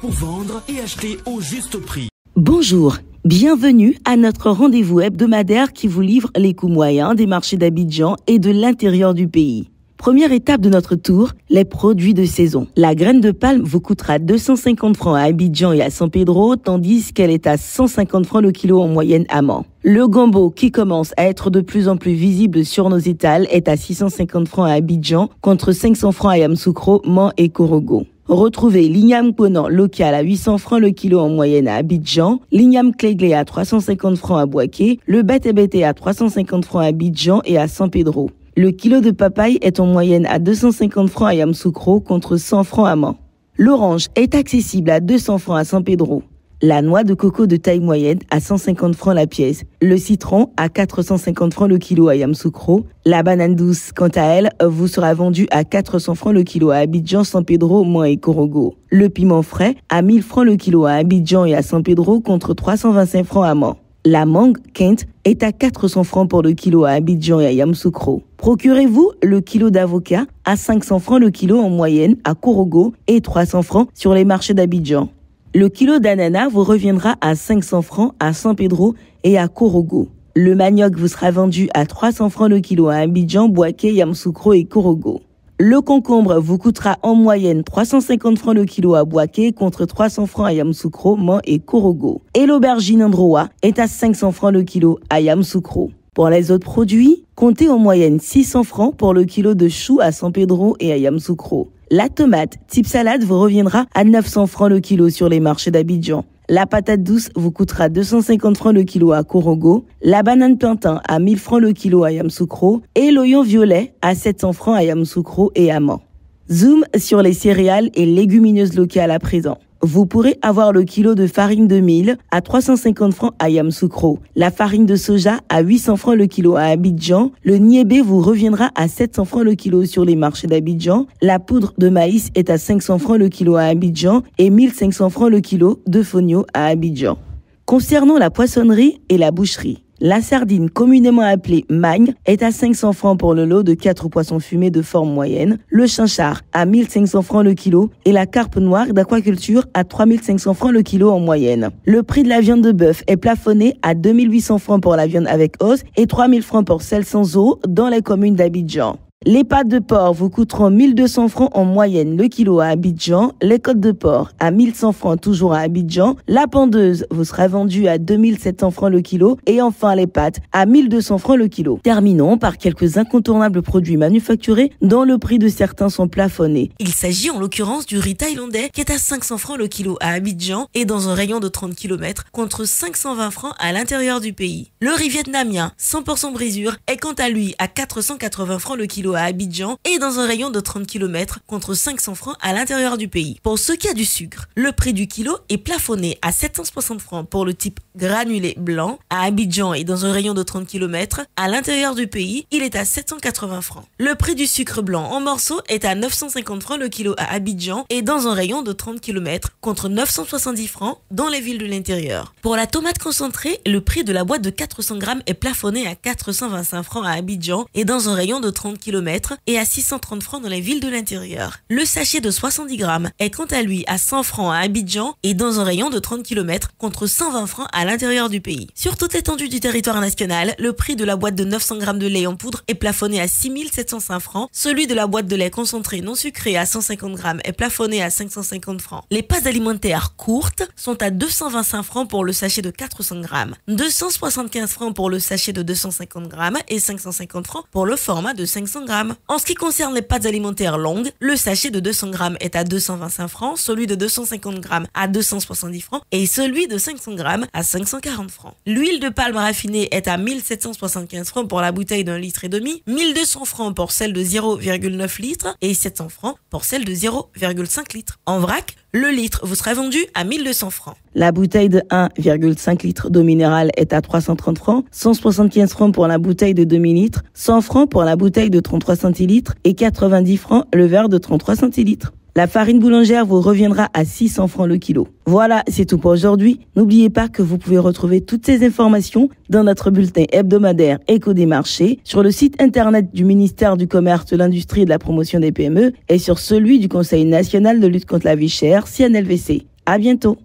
pour vendre et acheter au juste prix. Bonjour, bienvenue à notre rendez-vous hebdomadaire qui vous livre les coûts moyens des marchés d'Abidjan et de l'intérieur du pays. Première étape de notre tour, les produits de saison. La graine de palme vous coûtera 250 francs à Abidjan et à San Pedro, tandis qu'elle est à 150 francs le kilo en moyenne à Mans. Le gombo, qui commence à être de plus en plus visible sur nos étals, est à 650 francs à Abidjan, contre 500 francs à Yamoussoukro, Mans et Korogo. Retrouvez l'igname ponant local à 800 francs le kilo en moyenne à Abidjan, l'igname cléglé à 350 francs à Boaké, le bété à 350 francs à Abidjan et à San Pedro. Le kilo de papaye est en moyenne à 250 francs à Yamoussoukro contre 100 francs à Mans. L'orange est accessible à 200 francs à San Pedro. La noix de coco de taille moyenne à 150 francs la pièce. Le citron à 450 francs le kilo à Yamoussoukro. La banane douce, quant à elle, vous sera vendue à 400 francs le kilo à Abidjan, San Pedro, Mans et Korogo. Le piment frais à 1000 francs le kilo à Abidjan et à San Pedro contre 325 francs à Mans. La mangue Kent est à 400 francs pour le kilo à Abidjan et à Yamoussoukro. Procurez-vous le kilo d'avocat à 500 francs le kilo en moyenne à Korogo et 300 francs sur les marchés d'Abidjan. Le kilo d'ananas vous reviendra à 500 francs à San Pedro et à Korogo. Le manioc vous sera vendu à 300 francs le kilo à Abidjan, Boaké, Yamoussoukro et Korogo. Le concombre vous coûtera en moyenne 350 francs le kilo à Boaké contre 300 francs à Yamoussoukro, Mans et Korogo. Et l'aubergine androa est à 500 francs le kilo à Yamoussoukro. Pour les autres produits, comptez en moyenne 600 francs pour le kilo de choux à San Pedro et à Yamoussoukro. La tomate type salade vous reviendra à 900 francs le kilo sur les marchés d'Abidjan. La patate douce vous coûtera 250 francs le kilo à Korogo, la banane plantain à 1000 francs le kilo à Yamoussoukro et l'oignon violet à 700 francs à Yamoussoukro et à Mans. Zoom sur les céréales et légumineuses locales à présent. Vous pourrez avoir le kilo de farine de mil à 350 francs à Yamoussoukro, la farine de soja à 800 francs le kilo à Abidjan, le niébé vous reviendra à 700 francs le kilo sur les marchés d'Abidjan, la poudre de maïs est à 500 francs le kilo à Abidjan et 1500 francs le kilo de fonio à Abidjan. Concernant la poissonnerie et la boucherie, la sardine, communément appelée magne, est à 500 francs pour le lot de 4 poissons fumés de forme moyenne, le chinchard à 1500 francs le kilo et la carpe noire d'aquaculture à 3500 francs le kilo en moyenne. Le prix de la viande de bœuf est plafonné à 2800 francs pour la viande avec os et 3000 francs pour celle sans os dans les communes d'Abidjan. Les pâtes de porc vous coûteront 1200 francs en moyenne le kilo à Abidjan, les côtes de porc à 1100 francs toujours à Abidjan, la pendeuse vous sera vendue à 2700 francs le kilo et enfin les pâtes à 1200 francs le kilo. Terminons par quelques incontournables produits manufacturés dont le prix de certains sont plafonnés. Il s'agit en l'occurrence du riz thaïlandais qui est à 500 francs le kilo à Abidjan et dans un rayon de 30 km contre 520 francs à l'intérieur du pays. Le riz vietnamien 100% brisure est quant à lui à 480 francs le kilo à Abidjan et dans un rayon de 30 km contre 500 francs à l'intérieur du pays. Pour ce qui a du sucre, le prix du kilo est plafonné à 760 francs pour le type granulé blanc à Abidjan et dans un rayon de 30 km. À l'intérieur du pays, il est à 780 francs. Le prix du sucre blanc en morceaux est à 950 francs le kilo à Abidjan et dans un rayon de 30 km contre 970 francs dans les villes de l'intérieur. Pour la tomate concentrée, le prix de la boîte de 400 grammes est plafonné à 425 francs à Abidjan et dans un rayon de 30 km et à 630 francs dans les villes de l'intérieur. Le sachet de 70 grammes est quant à lui à 100 francs à Abidjan et dans un rayon de 30 km contre 120 francs à l'intérieur du pays. Sur toute l'étendue du territoire national, le prix de la boîte de 900 grammes de lait en poudre est plafonné à 6705 francs. Celui de la boîte de lait concentré non sucré à 150 grammes est plafonné à 550 francs. Les pâtes alimentaires courtes sont à 225 francs pour le sachet de 400 grammes, 275 francs pour le sachet de 250 grammes et 550 francs pour le format de 500 grammes. En ce qui concerne les pâtes alimentaires longues, le sachet de 200 grammes est à 225 francs, celui de 250 grammes à 270 francs et celui de 500 grammes à 540 francs. L'huile de palme raffinée est à 1775 francs pour la bouteille d'1,5 litre, 1200 francs pour celle de 0,9 litres et 700 francs pour celle de 0,5 litres. En vrac, le litre vous sera vendu à 1200 francs. La bouteille de 1,5 litre d'eau minérale est à 330 francs, 175 francs pour la bouteille de demi-litre, 100 francs pour la bouteille de 33 centilitres et 90 francs le verre de 33 centilitres. La farine boulangère vous reviendra à 600 francs le kilo. Voilà, c'est tout pour aujourd'hui. N'oubliez pas que vous pouvez retrouver toutes ces informations dans notre bulletin hebdomadaire Écho des marchés, sur le site internet du ministère du Commerce, de l'Industrie et de la Promotion des PME et sur celui du Conseil national de lutte contre la vie chère, CNLVC. À bientôt.